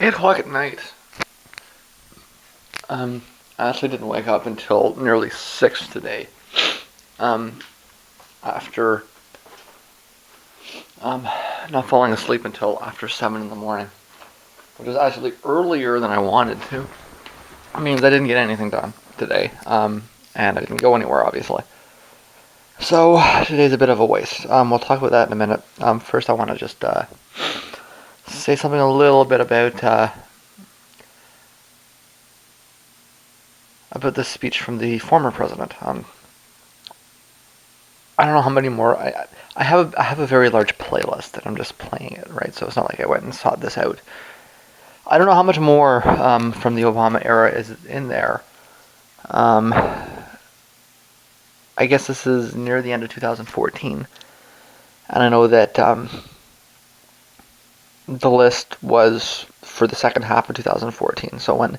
8 o'clock at night. I actually didn't wake up until nearly 6 today. Um, after um, not falling asleep until after 7 in the morning, which is actually earlier than I wanted to. It means I didn't get anything done today, and I didn't go anywhere, obviously. So today's a bit of a waste. We'll talk about that in a minute. First, I want to just say something a little bit about this speech from the former president. I don't know how many more. I have a very large playlist that I'm just playing it, right? So it's not like I went and sought this out. I don't know how much more from the Obama era is in there. Um, I guess this is near the end of 2014, and I know that the list was for the second half of 2014. So when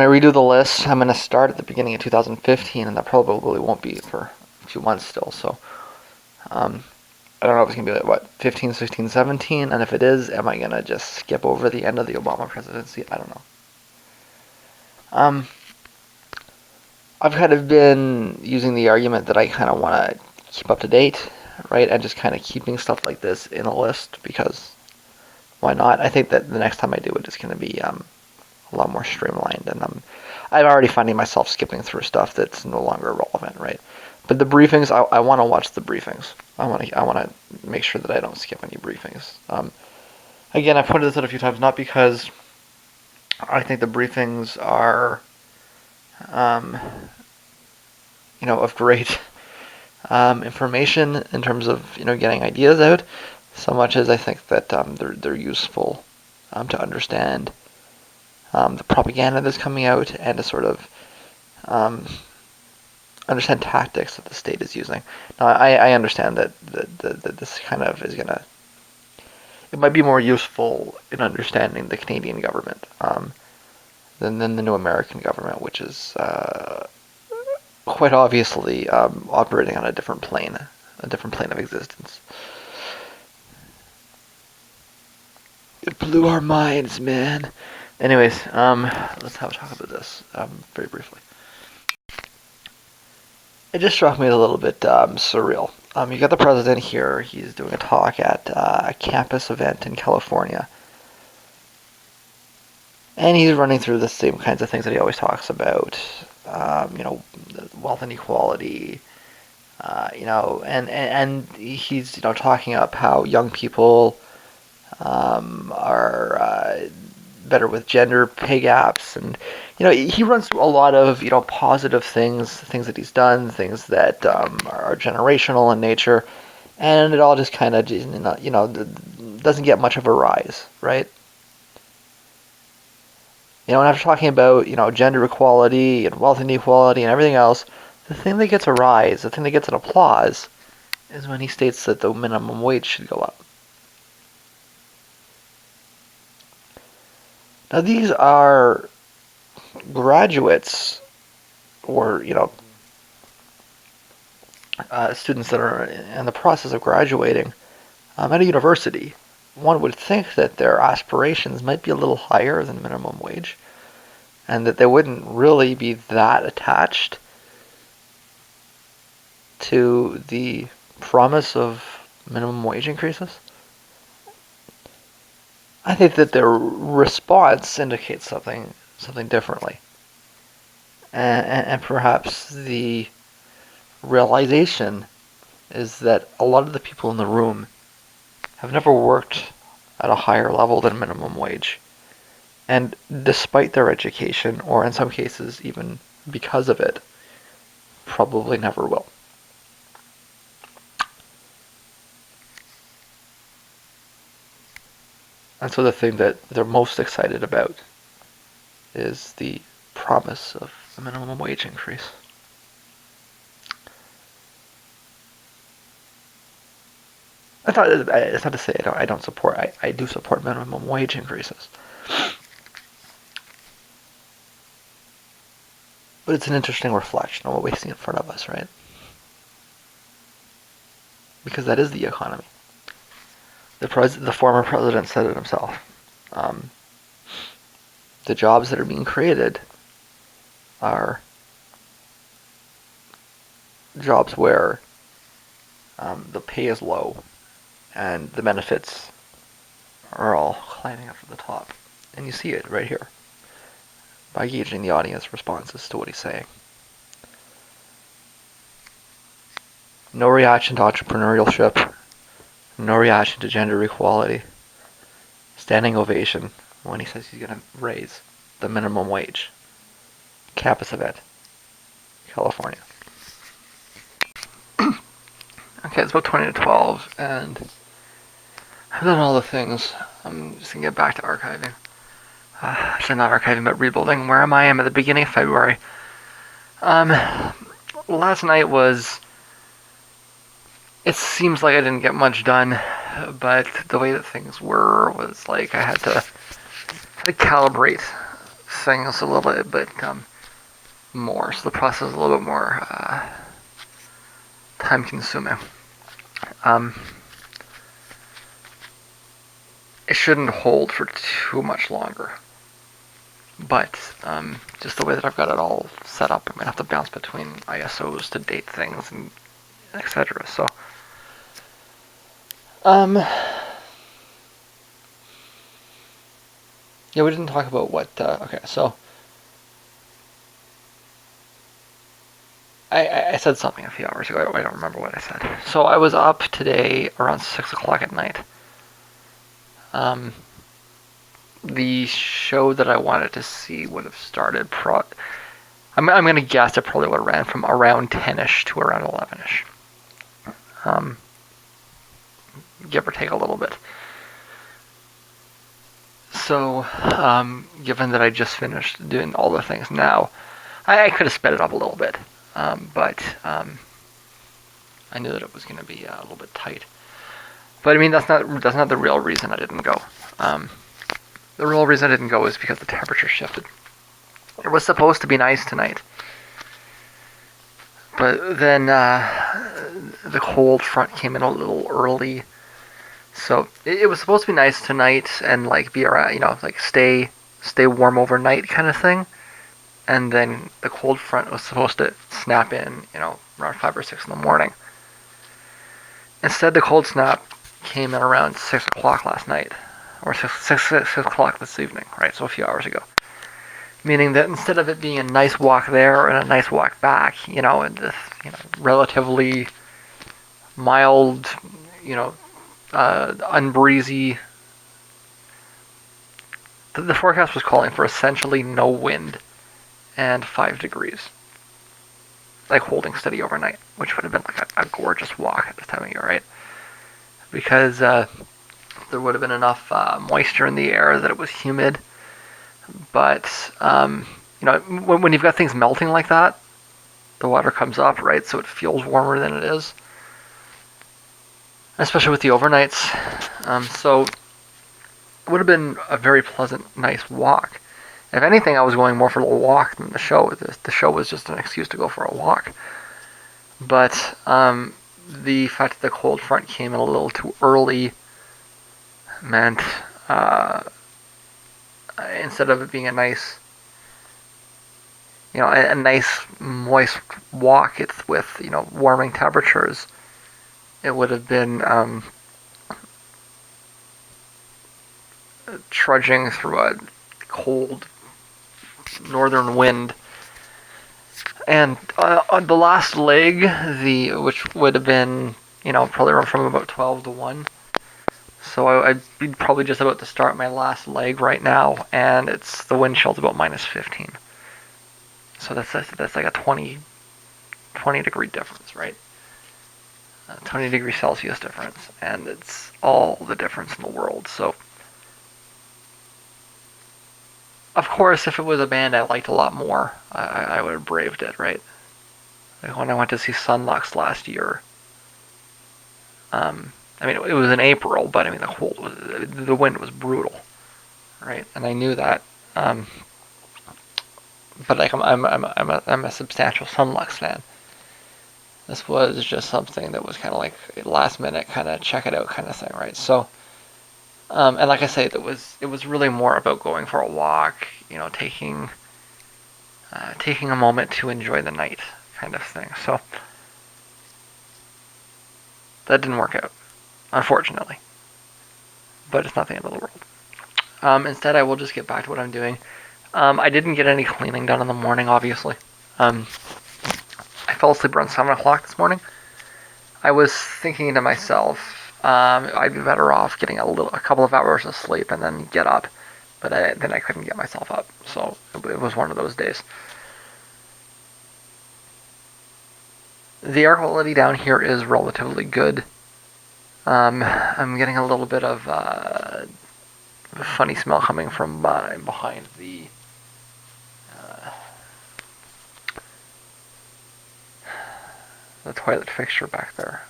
I redo the list, I'm going to start at the beginning of 2015, and that probably won't be for a few months still. So um, I don't know if it's going to be like, what, 15, 16, 17? And if it is, am I going to just skip over the end of the Obama presidency? I don't know. Um, I've kind of been using the argument that I kind of want to keep up to date, right? And just kind of keeping stuff like this in a list because why not? I think that the next time I do it, it's going to be a lot more streamlined. And I'm already finding myself skipping through stuff that's no longer relevant, right? But the briefings, I want to watch the briefings. I want to make sure that I don't skip any briefings. Again, I've pointed this out a few times, not because I think the briefings are, um, of great information in terms of getting ideas out, so much as I think that they're useful to understand the propaganda that's coming out and to sort of um, understand tactics that the state is using. Now, I understand that this kind of is gonna. It might be more useful in understanding the Canadian government than the new American government, which is quite obviously operating on a different plane of existence. It blew our minds, man. Anyways, let's have a talk about this very briefly. It just struck me as a little bit surreal. You got the president here. He's doing a talk at a campus event in California. And he's running through the same kinds of things that he always talks about. Wealth inequality. And he's talking up how young people are better with gender pay gaps, and he runs through a lot of positive things that he's done, things that are generational in nature, and it all just kind of doesn't get much of a rise, right? And after talking about gender equality and wealth inequality and everything else, the thing that gets a rise, the thing that gets an applause, is when he states that the minimum wage should go up. Now these are graduates or students that are in the process of graduating at a university. One would think that their aspirations might be a little higher than minimum wage, and that they wouldn't really be that attached to the promise of minimum wage increases. I think that their response indicates something differently, and perhaps the realization is that a lot of the people in the room have never worked at a higher level than minimum wage. And despite their education, or in some cases even because of it, probably never will. And so the thing that they're most excited about is the promise of a minimum wage increase. It's not to say I don't support. I do support minimum wage increases, but it's an interesting reflection on what we see in front of us, right? Because that is the economy. The former president said it himself. Um, the jobs that are being created are jobs where the pay is low and the benefits are all climbing up to the top. And you see it right here by gauging the audience responses to what he's saying. No reaction to entrepreneurship, no reaction to gender equality. Standing ovation when he says he's going to raise the minimum wage. Campus event, California. Okay, it's about 20 to 12, and I've done all the things. I'm just going to get back to archiving. Actually, not archiving, but rebuilding. Where am I? I'm at the beginning of February. Last night was... It seems like I didn't get much done, but the way that things were was like I had to calibrate things a little bit more. So the process is a little bit more time consuming. It shouldn't hold for too much longer. But just the way that I've got it all set up, I'm going to have to bounce between ISOs to date things and etc. So, yeah, we didn't talk about what, okay, so, I said something a few hours ago, I don't remember what I said. So I was up today around 6 o'clock at night. The show that I wanted to see would have started, I'm going to guess it probably would have ran from around 10ish to around 11ish. Give or take a little bit. So, given that I just finished doing all the things now, I could have sped it up a little bit, but I knew that it was going to be a little bit tight. But I mean, that's not the real reason I didn't go. The real reason I didn't go is because the temperature shifted. It was supposed to be nice tonight, but then the cold front came in a little early. So it was supposed to be nice tonight and like be around, like stay warm overnight kind of thing. And then the cold front was supposed to snap in, around 5 or 6 in the morning. Instead, the cold snap came in around 6 o'clock last night, or 6 o'clock this evening, right? So a few hours ago. Meaning that instead of it being a nice walk there and a nice walk back, and this, relatively mild, unbreezy. The forecast was calling for essentially no wind and 5 degrees. Like holding steady overnight, which would have been like a gorgeous walk at this time of year, right? Because there would have been enough moisture in the air that it was humid. But, when you've got things melting like that, the water comes up, right? So it feels warmer than it is. Especially with the overnights. So it would have been a very pleasant, nice walk. If anything, I was going more for the walk than the show. The show was just an excuse to go for a walk. But the fact that the cold front came in a little too early meant instead of it being a nice, a nice moist walk, it's with warming temperatures. It would have been trudging through a cold northern wind. And on the last leg, which would have been, probably from about 12 to 1. So I'd be probably just about to start my last leg right now, and the wind chill's about minus 15. So that's like a 20 degree difference, right? 20 degree Celsius difference, and it's all the difference in the world. So, of course, if it was a band I liked a lot more, I would have braved it, right? Like when I went to see Sunlux last year. It was in April, but the wind was brutal, right? And I knew that. But like I'm a substantial Sunlux fan. This was just something that was kind of like last minute, kind of check it out kind of thing, right? So And like I say, it was really more about going for a walk, taking a moment to enjoy the night, kind of thing. So that didn't work out, unfortunately. But it's not the end of the world. Instead, I will just get back to what I'm doing. I didn't get any cleaning done in the morning, obviously. I fell asleep around 7 o'clock this morning. I was thinking to myself, I'd be better off getting a couple of hours of sleep and then get up. But then I couldn't get myself up, so it was one of those days. The air quality down here is relatively good. I'm getting a little bit of funny smell coming from behind the toilet fixture back there.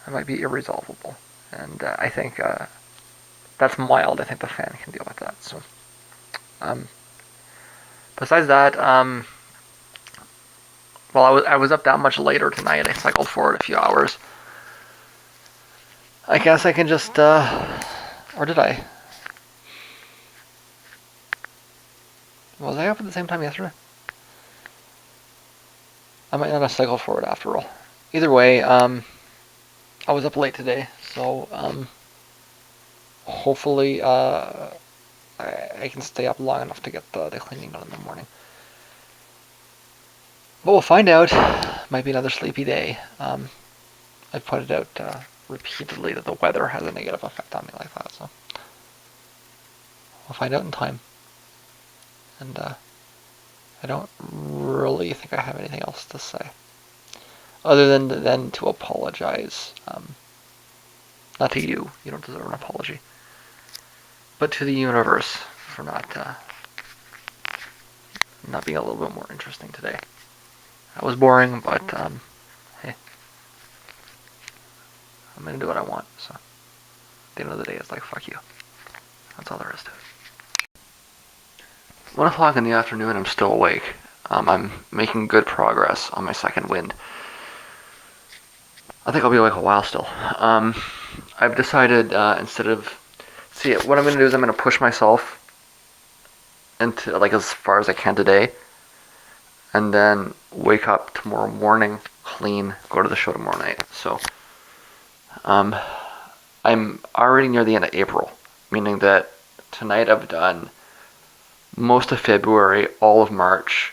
It might be irresolvable, and I think that's mild. I think the fan can deal with that. So, besides that, well, I was up that much later tonight. I cycled forward a few hours. I guess I can just, or did I? Was I up at the same time yesterday? I might not have cycled forward after all. Either way, I was up late today, so hopefully I can stay up long enough to get the cleaning done in the morning. But we'll find out. Might be another sleepy day. I've pointed out repeatedly that the weather has a negative effect on me like that, so we'll find out in time. And I don't really think I have anything else to say, other than to apologize. Not to you. You don't deserve an apology. But to the universe for not being a little bit more interesting today. That was boring, but hey, I'm gonna do what I want. So at the end of the day, it's like fuck you. That's all there is to it. 1 o'clock in the afternoon, I'm still awake. I'm making good progress on my second wind. I think I'll be awake a while still. I've decided instead of what I'm gonna do is I'm gonna push myself into like as far as I can today, and then wake up tomorrow morning, clean, go to the show tomorrow night. So I'm already near the end of April, meaning that tonight I've done most of February, all of March,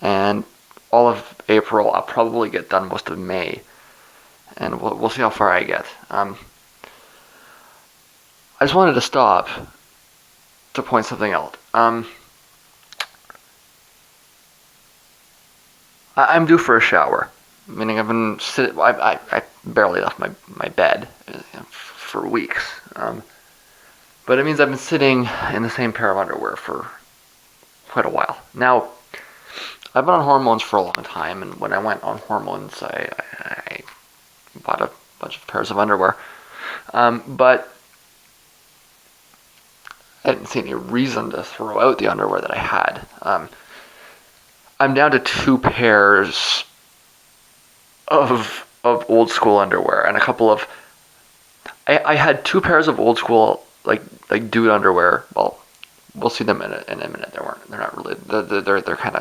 and all of April. I'll probably get done most of May, and we'll see how far I get. I just wanted to stop to point something out. I'm due for a shower, meaning I've been sitting. I barely left my bed for weeks, but it means I've been sitting in the same pair of underwear for quite a while. Now, I've been on hormones for a long time, and when I went on hormones, I bought a bunch of pairs of underwear, but I didn't see any reason to throw out the underwear that I had. I'm down to 2 pairs of old school underwear and a couple of. I had 2 pairs of old school like dude underwear. Well, we'll see them in a minute. They're not really. They're kind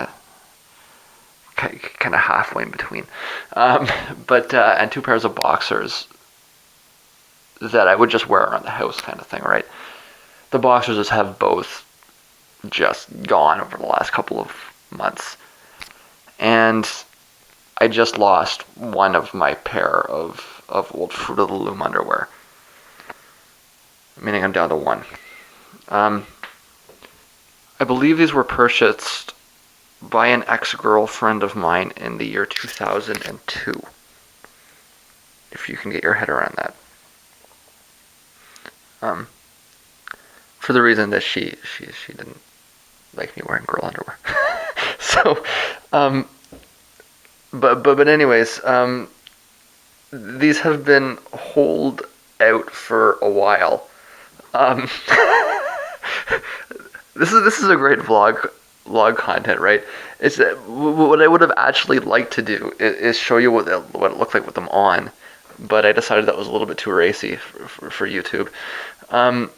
of halfway in between. But and 2 pairs of boxers that I would just wear around the house, kind of thing, right? The boxers just have both just gone over the last couple of months. And I just lost one of my pair of old Fruit of the Loom underwear. Meaning I'm down to 1. I believe these were purchased by an ex-girlfriend of mine in the year 2002. If you can get your head around that. For the reason that she didn't like me wearing girl underwear. So, but anyways, these have been holed out for a while. This is a great vlog content, right? It's what I would have actually liked to do is show you what it looked like with them on, but I decided that was a little bit too racy for YouTube. Um,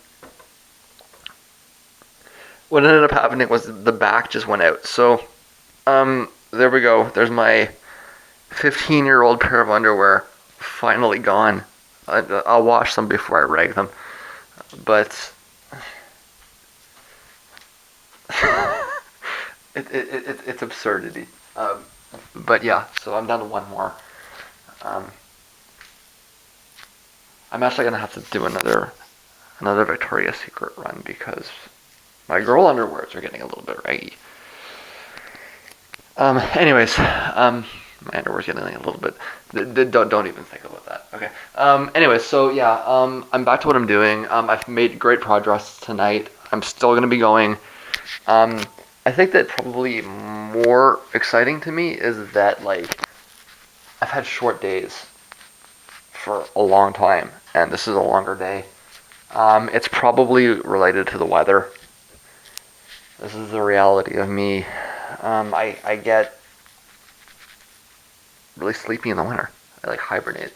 what ended up happening was the back just went out. So there we go. There's my 15-year-old pair of underwear finally gone. I'll wash them before I rag them, but it's absurdity. But yeah, so I'm down to one more. Um, I'm actually gonna have to do another Victoria's Secret run because my girl underwears are getting a little bit raggy. Anyways, my underwear's getting a little bit. Don't even think about that. Okay. Anyways, so yeah, I'm back to what I'm doing. I've made great progress tonight. I'm still gonna be going. I think that probably more exciting to me is that like I've had short days for a long time, and this is a longer day. It's probably related to the weather. This is the reality of me. I get really sleepy in the winter. I like hibernate.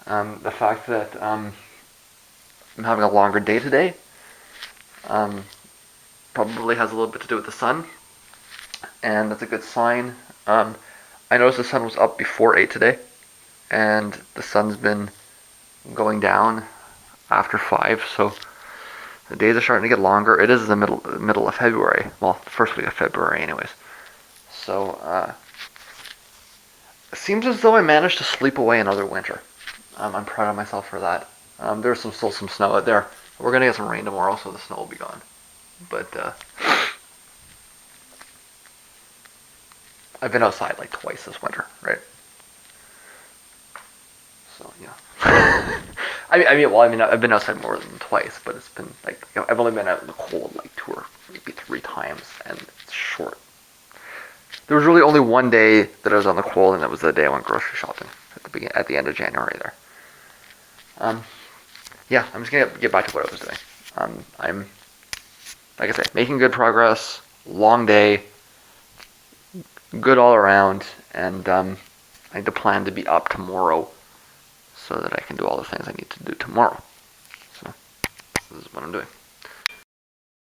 The fact that I'm having a longer day today um, probably has a little bit to do with the sun, and that's a good sign. I noticed the sun was up before 8 today, and the sun's been going down after 5, so the days are starting to get longer. It is the middle of February. Well, the first week of February, anyways. So it seems as though I managed to sleep away another winter. I'm proud of myself for that. There's still some snow out there. We're gonna get some rain tomorrow, so the snow will be gone. But I've been outside like twice this winter, right? So yeah. I've been outside more than twice, but it's been like I've only been out in the cold like 2 or maybe 3 times, and it's short. There was really only one day that I was on the cold, and that was the day I went grocery shopping at the end of January there. Yeah, I'm just gonna get back to what I was doing. I'm like I said, making good progress. Long day, good all around, and I need to plan to be up tomorrow so that I can do all the things I need to do tomorrow. So this is what I'm doing.